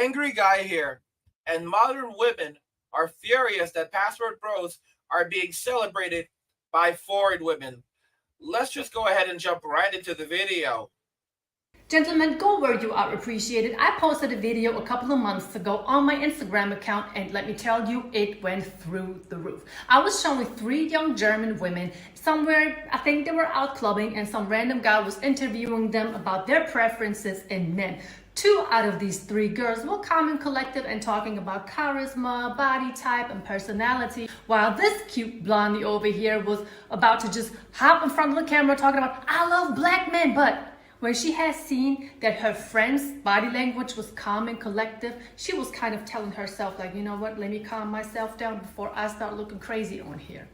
angry guy here, and modern women are furious that password bros are being celebrated by foreign women. Let's just go ahead and jump right into the video. Gentlemen, go where you are appreciated. I posted a video a couple of months ago on my Instagram account, and let me tell you, it went through the roof. I was showing 3 young German women somewhere, I think they were out clubbing, and some random guy was interviewing them about their preferences in men. 2 out of these 3 girls were calm and collective and talking about charisma, body type, and personality, while this cute blondie over here was about to just hop in front of the camera talking about, I love black men, but when she has seen that her friend's body language was calm and collective, she was kind of telling herself like, you know what, let me calm myself down before I start looking crazy on here.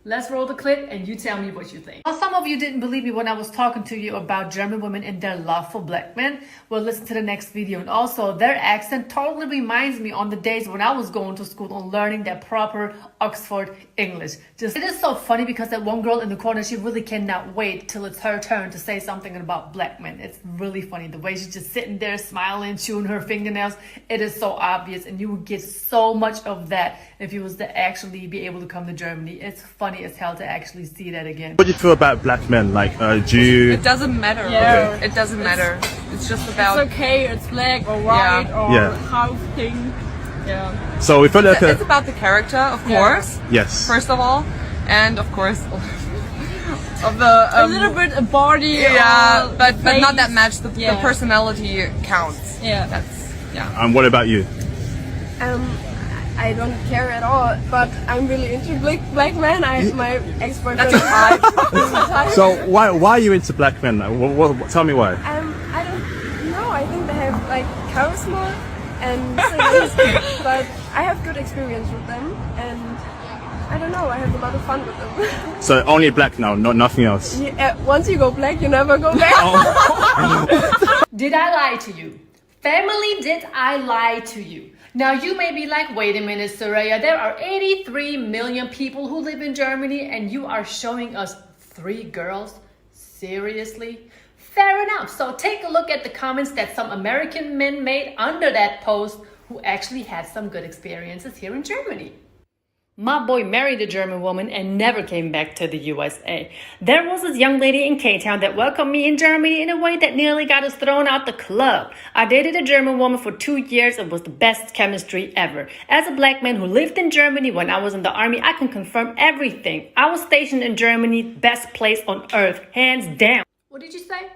Let's roll the clip and you tell me what you think. Well, some of you didn't believe me when I was talking to you about German women and their love for black men. Well, listen to the next video. And also, their accent totally reminds me on the days when I was going to school and learning that proper Oxford English. It is so funny because that one girl in the corner, she really cannot wait till it's her turn to say something about black men. It's really funny. The way she's just sitting there smiling, chewing her fingernails. It is so obvious, and you would get so much of that if you was to actually be able to come to Germany. It's funny as hell to actually see that again. What do you feel about black men? Like, do you... It doesn't matter. Yeah. Okay. It doesn't matter. It's just about... It's okay, it's black or white or Yeah. half thing. Yeah. So we feel like It's about the character, of course. Yes. First of all. And of course... of the... a little bit a body Yeah, or but not face. that much. The Yeah. personality counts. Yeah. That's... Yeah. And what about you? I don't care at all, but I'm really into black men. My ex-boyfriend. That's a type. So why are you into black men? Tell me why. I don't know. I think they have like charisma and but I have good experience with them, and I don't know. I have a lot of fun with them. So only black now, nothing else. Yeah, once you go black, you never go back. Did I lie to you? Family, did I lie to you? Now you may be like, wait a minute, Soraya, there are 83 million people who live in Germany and you are showing us 3 girls? Seriously? Fair enough. So take a look at the comments that some American men made under that post who actually had some good experiences here in Germany. My boy married a German woman and never came back to the USA. There was this young lady in K-Town that welcomed me in Germany in a way that nearly got us thrown out the club. I dated a German woman for 2 years and was the best chemistry ever. As a black man who lived in Germany when I was in the army, I can confirm everything. I was stationed in Germany, best place on earth, hands down. What did you say?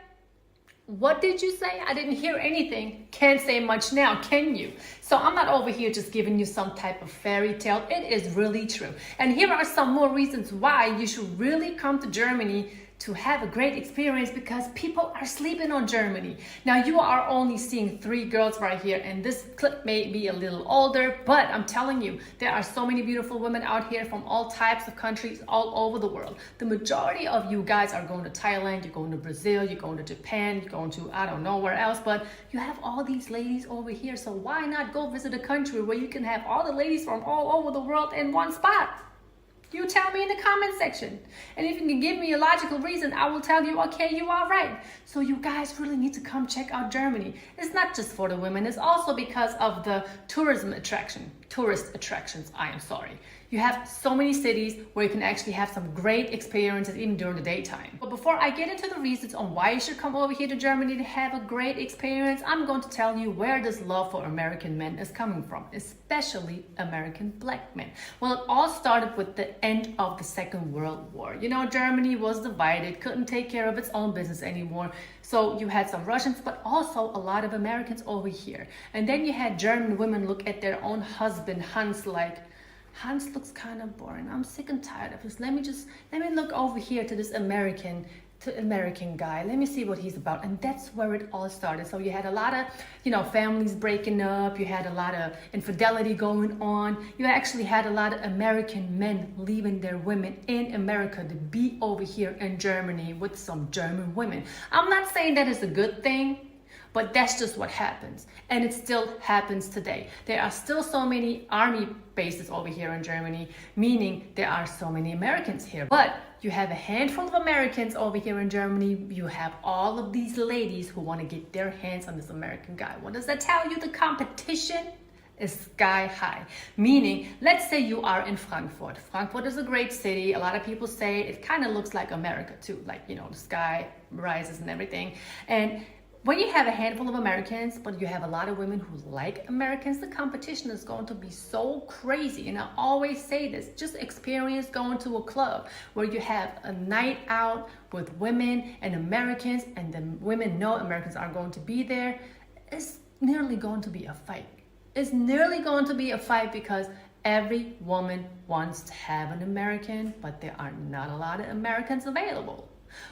What did you say? I didn't hear anything. Can't say much now, can you? So I'm not over here just giving you some type of fairy tale. It is really true. And here are some more reasons why you should really come to Germany to have a great experience, because people are sleeping on Germany. Now you are only seeing 3 girls right here, and this clip may be a little older, but I'm telling you, there are so many beautiful women out here from all types of countries all over the world. The majority of you guys are going to Thailand, you're going to Brazil, you're going to Japan, you're going to I don't know where else, but you have all these ladies over here, so why not go visit a country where you can have all the ladies from all over the world in one spot? You tell me in the comment section. And if you can give me a logical reason, I will tell you, okay, you are right. So you guys really need to come check out Germany. It's not just for the women. It's also because of the tourist attractions, I am sorry. You have so many cities where you can actually have some great experiences even during the daytime. But before I get into the reasons on why you should come over here to Germany to have a great experience, I'm going to tell you where this love for American men is coming from, especially American black men. Well, it all started with the end of the Second World War. You know, Germany was divided, couldn't take care of its own business anymore. So you had some Russians, but also a lot of Americans over here. And then you had German women look at their own husband, Hans, like, Hans looks kind of boring. I'm sick and tired of this. Let me look over here to this American guy. Let me see what he's about. And that's where it all started. So you had a lot of, families breaking up. You had a lot of infidelity going on. You actually had a lot of American men leaving their women in America to be over here in Germany with some German women. I'm not saying that is a good thing, but that's just what happens. And it still happens today. There are still so many army bases over here in Germany, meaning there are so many Americans here. But you have a handful of Americans over here in Germany. You have all of these ladies who want to get their hands on this American guy. What does that tell you? The competition is sky high. Meaning, let's say you are in Frankfurt. Frankfurt is a great city. A lot of people say it kind of looks like America too. Like, you know, the sky rises and everything. And when you have a handful of Americans, but you have a lot of women who like Americans, the competition is going to be so crazy. And I always say this, just experience going to a club where you have a night out with women and Americans, and the women know Americans are going to be there. It's nearly going to be a fight. It's nearly going to be a fight because every woman wants to have an American, but there are not a lot of Americans available.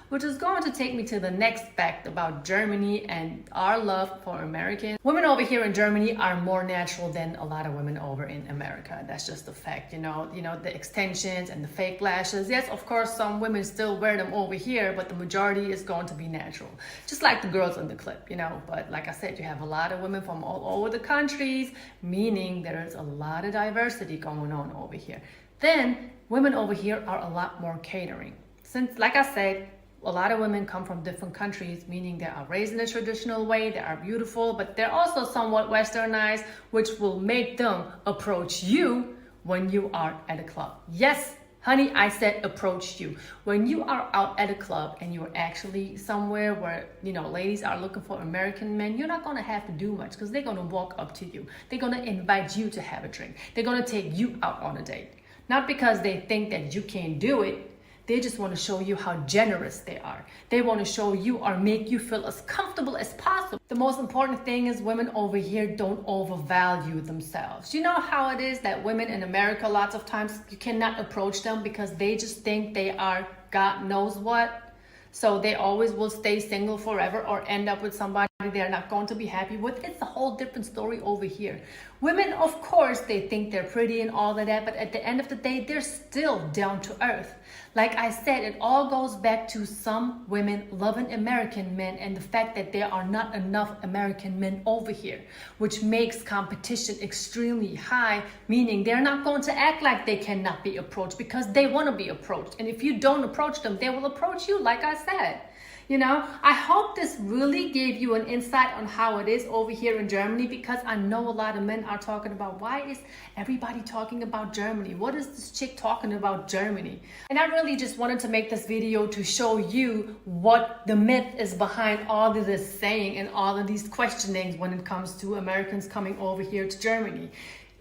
Which is going to take me to the next fact about Germany and our love for Americans. Women over here in Germany are more natural than a lot of women over in America. That's just a fact, you know, the extensions and the fake lashes. Yes, of course, some women still wear them over here, but the majority is going to be natural. Just like the girls in the clip, you know. But like I said, you have a lot of women from all over the countries, meaning there is a lot of diversity going on over here. Then women over here are a lot more catering. Since, like I said, a lot of women come from different countries, meaning they are raised in a traditional way, they are beautiful, but they're also somewhat westernized, which will make them approach you when you are at a club. Yes, honey, I said approach you. When you are out at a club and you're actually somewhere where, you know, ladies are looking for American men, you're not going to have to do much because they're going to walk up to you. They're going to invite you to have a drink. They're going to take you out on a date. Not because they think that you can't do it. They just want to show you how generous they are. They want to show you or make you feel as comfortable as possible. The most important thing is women over here don't overvalue themselves. You know how it is that women in America, lots of times you cannot approach them because they just think they are God knows what. So they always will stay single forever or end up with somebody they're not going to be happy with. It's a whole different story over here. Women, of course, they think they're pretty and all of that, but at the end of the day, they're still down to earth. Like I said, it all goes back to some women loving American men and the fact that there are not enough American men over here, which makes competition extremely high, meaning they're not going to act like they cannot be approached because they want to be approached. And if you don't approach them, they will approach you, like I said. You know, I hope this really gave you an insight on how it is over here in Germany, because I know a lot of men are talking about, why is everybody talking about Germany? What is this chick talking about Germany? And I really just wanted to make this video to show you what the myth is behind all of this saying and all of these questionings when it comes to Americans coming over here to Germany.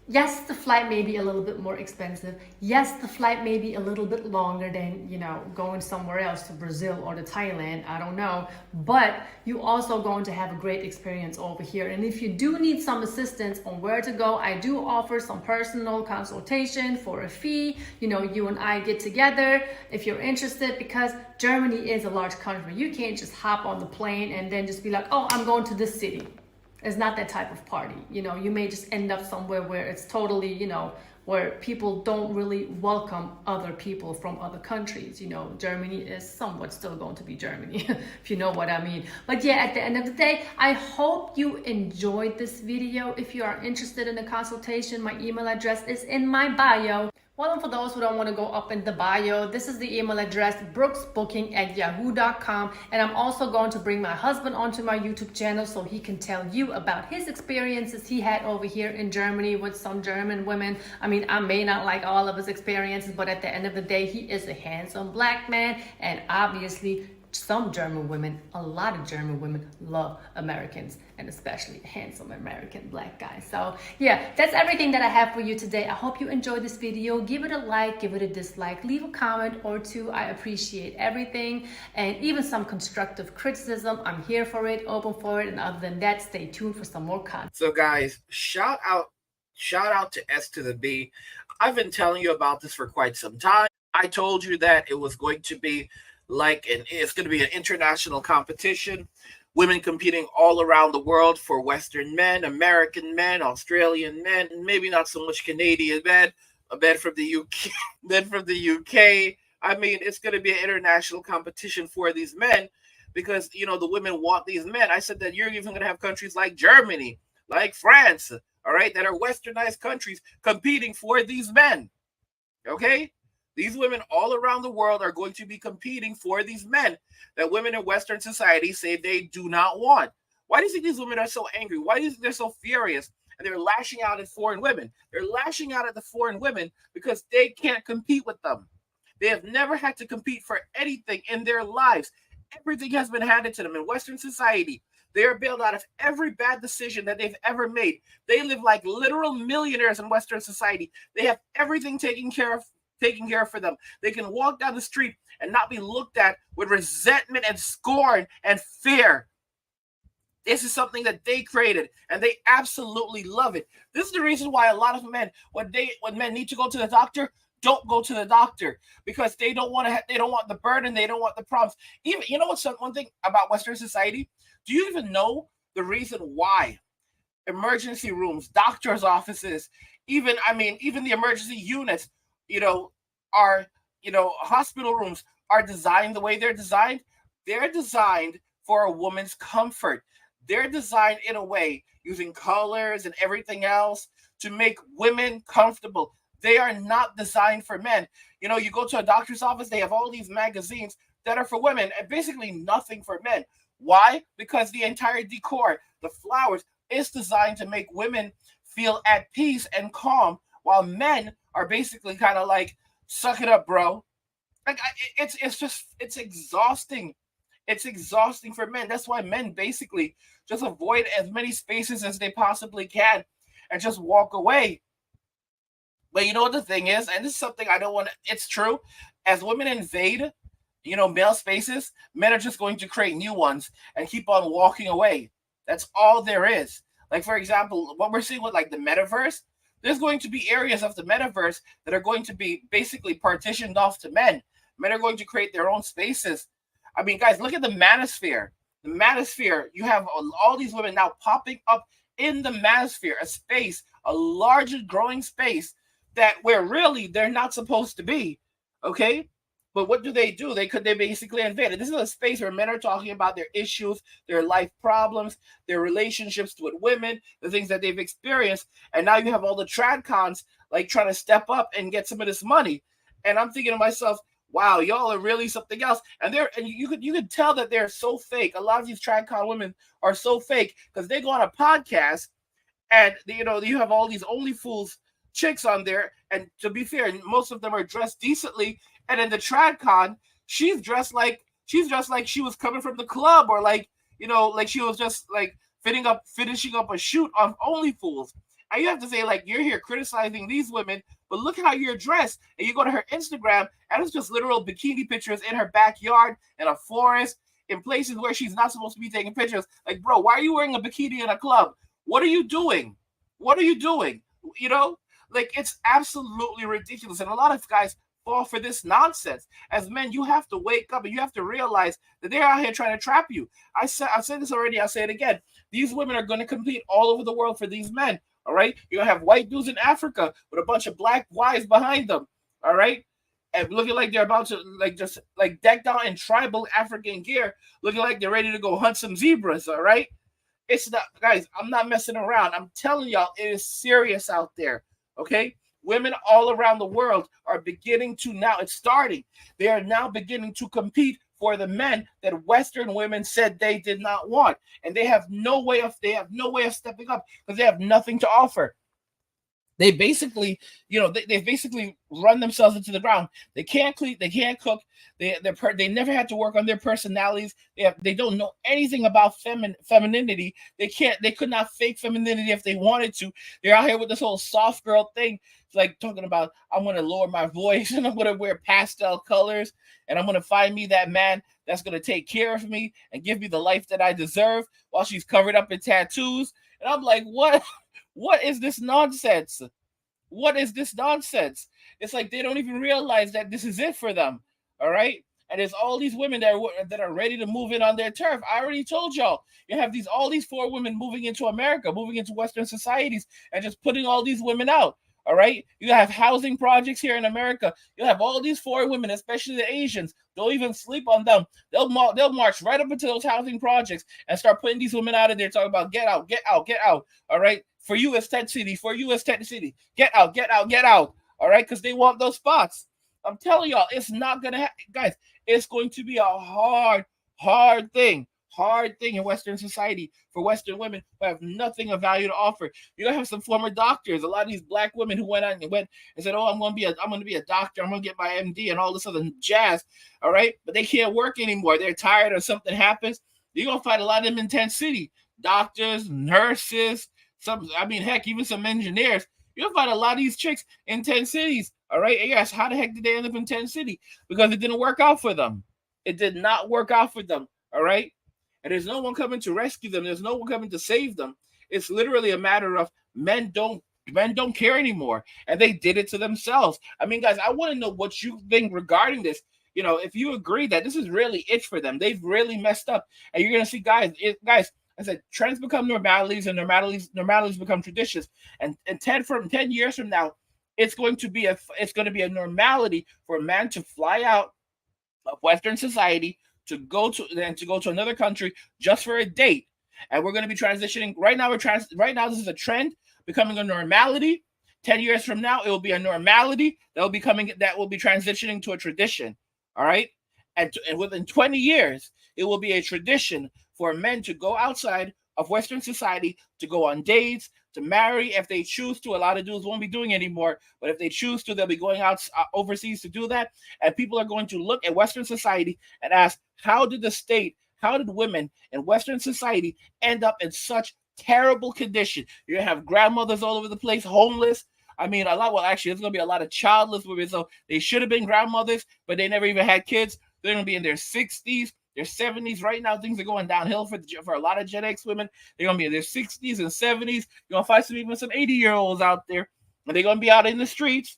Yes, the flight may be a little bit more expensive. Yes, the flight may be a little bit longer than, you know, going somewhere else to Brazil or to Thailand. I don't know. But you also going to have a great experience over here. And if you do need some assistance on where to go, I do offer some personal consultation for a fee. You know, you and I get together if you're interested, because Germany is a large country. You can't just hop on the plane and then just be like, oh, I'm going to this city. It's not that type of party. You know, you may just end up somewhere where it's totally, you know, where people don't really welcome other people from other countries. You know, Germany is somewhat still going to be Germany, if you know what I mean. But yeah, at the end of the day, I hope you enjoyed this video. If you are interested in a consultation, my email address is in my bio. Well, and for those who don't want to go up in the bio, this is the email address, brooksbooking@yahoo.com. And I'm also going to bring my husband onto my YouTube channel so he can tell you about his experiences he had over here in Germany with some German women. I mean, I may not like all of his experiences, but at the end of the day, he is a handsome black man. And obviously, some German women, a lot of German women love Americans, and especially handsome American black guys. So yeah, that's everything that I have for you today. I hope you enjoyed this video. Give it a like, give it a dislike, leave a comment or two. I appreciate everything, and even some constructive criticism. I'm here for it, open for it. And other than that, stay tuned for some more content. So guys, shout out to S to the B. I've been telling you about this for quite some time. I told you that it was going to be it's going to be an international competition, women competing all around the world for Western men, American men, Australian men, and maybe not so much Canadian men, a man from the UK, men from the UK. I mean, it's going to be an international competition for these men because, you know, the women want these men. I said that you're even going to have countries like Germany, like France, all right, that are westernized countries competing for these men. Okay? These women all around the world are going to be competing for these men that women in Western society say they do not want. Why do you think these women are so angry? Why do you think they're so furious? And they're lashing out at foreign women. They're lashing out at the foreign women because they can't compete with them. They have never had to compete for anything in their lives. Everything has been handed to them in Western society. They are bailed out of every bad decision that they've ever made. They live like literal millionaires in Western society. They have everything taken care of for them. They can walk down the street and not be looked at with resentment and scorn and fear. This is something that they created, and they absolutely love it. This is the reason why a lot of men, when men need to go to the doctor, don't go to the doctor, because they don't want the burden, they don't want the problems. Even, you know what's one thing about Western society? Do you even know the reason why emergency rooms, doctors' offices, even the emergency units, hospital rooms are designed the way they're designed? They're designed for a woman's comfort. They're designed in a way using colors and everything else to make women comfortable. They are not designed for men. You go to a doctor's office, they have all these magazines that are for women and basically nothing for men. Why? Because the entire decor, the flowers, is designed to make women feel at peace and calm, while men are basically kind of like, suck it up, bro. Like, it's exhausting. It's exhausting for men. That's why men basically just avoid as many spaces as they possibly can and just walk away. But you know what the thing is, and this is something I don't want to, it's true, as women invade, male spaces, men are just going to create new ones and keep on walking away. That's all there is. Like, for example, what we're seeing with like the metaverse, there's going to be areas of the metaverse that are going to be basically partitioned off to men. Men are going to create their own spaces. I mean, guys, look at the manosphere. The manosphere, you have all these women now popping up in the manosphere, a space, a large and growing space that where really they're not supposed to be. Okay? But what do? They basically invade it. This is a space where men are talking about their issues, their life problems, their relationships with women, the things that they've experienced. And now you have all the trad cons like trying to step up and get some of this money. And I'm thinking to myself, wow, y'all are really something else. And you could tell that they're so fake. A lot of these trad con women are so fake because they go on a podcast and you have all these only fools chicks on there. And to be fair, most of them are dressed decently. And in the trad con, she's dressed like she was coming from the club, or like she was just like finishing up a shoot on Only Fools. And you have to say, like, you're here criticizing these women, but look how you're dressed. And you go to her Instagram, and it's just literal bikini pictures in her backyard, in a forest, in places where she's not supposed to be taking pictures. Like, bro, why are you wearing a bikini in a club? What are you doing? What are you doing? Like, it's absolutely ridiculous. And a lot of guys fall for this nonsense. As men, you have to wake up and you have to realize that they're out here trying to trap you. I've said this already, I'll say it again. These women are going to compete all over the world for these men. All right, you're gonna have white dudes in Africa with a bunch of black wives behind them. All right, and looking like they're about to just decked out in tribal African gear, looking like they're ready to go hunt some zebras. All right, it's not, guys. I'm not messing around. I'm telling y'all, it is serious out there. Okay, women all around the world are beginning to now. It's starting. They are now beginning to compete for the men that Western women said they did not want, and they have no way of stepping up because they have nothing to offer. They basically, they basically run themselves into the ground. They can't clean, they can't cook. They never had to work on their personalities. They don't know anything about femininity. They could not fake femininity if they wanted to. They're out here with this whole soft girl thing. It's like talking about, I'm going to lower my voice and I'm going to wear pastel colors and I'm going to find me that man that's going to take care of me and give me the life that I deserve, while she's covered up in tattoos. And I'm like, what? What is this nonsense? What is this nonsense? It's like they don't even realize that this is it for them. All right. And there's all these women that are ready to move in on their turf. I already told y'all, you have all these four women moving into America, moving into Western societies, and just putting all these women out. All right. You have housing projects here in America. You'll have all these four women, especially the Asians. Don't even sleep on them. They'll march right up into those housing projects and start putting these women out of there, talking about get out, get out, get out. All right. For you as Tent City, get out, get out, get out. All right. Because they want those spots. I'm telling y'all, it's not gonna happen, guys. It's going to be a hard thing. Hard thing in Western society for Western women who have nothing of value to offer. You're gonna have some former doctors, a lot of these black women who went and said, "Oh, I'm gonna be a doctor. I'm gonna get my MD and all this other jazz." All right, but they can't work anymore. They're tired, or something happens. You're gonna find a lot of them in Tent City. Doctors, nurses, heck, even some engineers. You'll find a lot of these chicks in 10 cities. All right. And yes, how the heck did they end up in 10 City? Because it didn't work out for them. It did not work out for them. All right. And there's no one coming to rescue them. There's no one coming to save them. It's literally a matter of men don't care anymore. And they did it to themselves. I mean, guys, I want to know what you think regarding this. If you agree that this is really it for them, they've really messed up. And you're gonna see, guys, I said trends become normalities, and normalities become traditions. And 10 years from now, it's going to be a normality for a man to fly out of Western society to go to another country just for a date. And we're going to be transitioning. Right now, this is a trend becoming a normality. 10 years from now, it will be a normality that will be transitioning to a tradition. All right. And within 20 years, it will be a tradition for men to go outside of Western society, to go on dates, to marry if they choose to. A lot of dudes won't be doing it anymore, but if they choose to, they'll be going out overseas to do that. And people are going to look at Western society and ask, how did women in Western society end up in such terrible condition? You're going to have grandmothers all over the place, homeless. I mean, actually, there's going to be a lot of childless women. So they should have been grandmothers, but they never even had kids. They're going to be in their 60s, their 70s. Right now, things are going downhill for a lot of Gen X women. They're going to be in their 60s and 70s. You're going to find some 80-year-olds out there, and they're going to be out in the streets.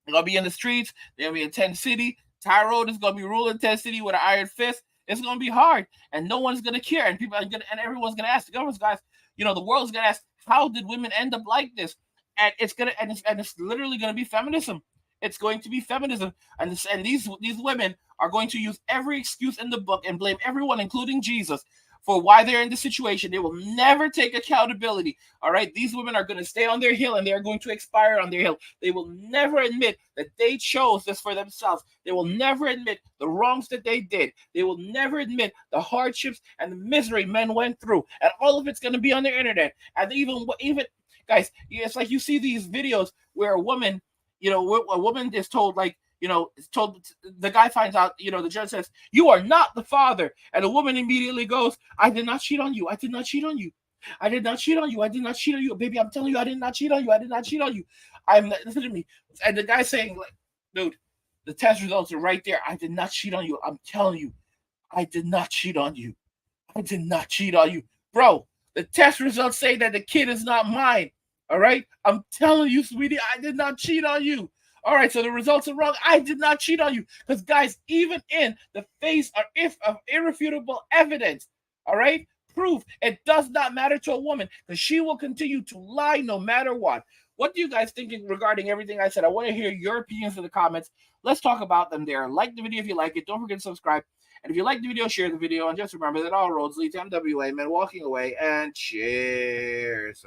They're going to be in the streets. They're going to be in Tent City. Tyrone is going to be ruling Tent City with an iron fist. It's going to be hard, and no one's going to care. And everyone's going to ask. The government's guys, the world's going to ask, how did women end up like this? And it's literally going to be feminism. It's going to be feminism, and these women are going to use every excuse in the book and blame everyone, including Jesus, for why they're in this situation. They will never take accountability. All right, these women are going to stay on their hill, and they are going to expire on their hill. They will never admit that they chose this for themselves. They will never admit the wrongs that they did. They will never admit the hardships and the misery men went through, and all of it's going to be on their internet. And even guys, it's like you see these videos where a woman is told, the guy finds out, the judge says, "You are not the father." And the woman immediately goes, "I did not cheat on you. I did not cheat on you. I did not cheat on you. I did not cheat on you. Baby, I'm telling you, I did not cheat on you. I did not cheat on you. Listen to me." And the guy's saying, like, dude, the test results are right there. I did not cheat on you. I'm telling you, I did not cheat on you. I did not cheat on you. Bro, the test results say that the kid is not mine. All right? I'm telling you, sweetie, I did not cheat on you. All right, so the results are wrong. I did not cheat on you. Because, guys, even in the face of irrefutable evidence, all right, proof, it does not matter to a woman, because she will continue to lie no matter what. What do you guys think regarding everything I said? I want to hear your opinions in the comments. Let's talk about them there. Like the video if you like it. Don't forget to subscribe. And if you like the video, share the video. And just remember that all roads lead to MWA, men walking away. And cheers.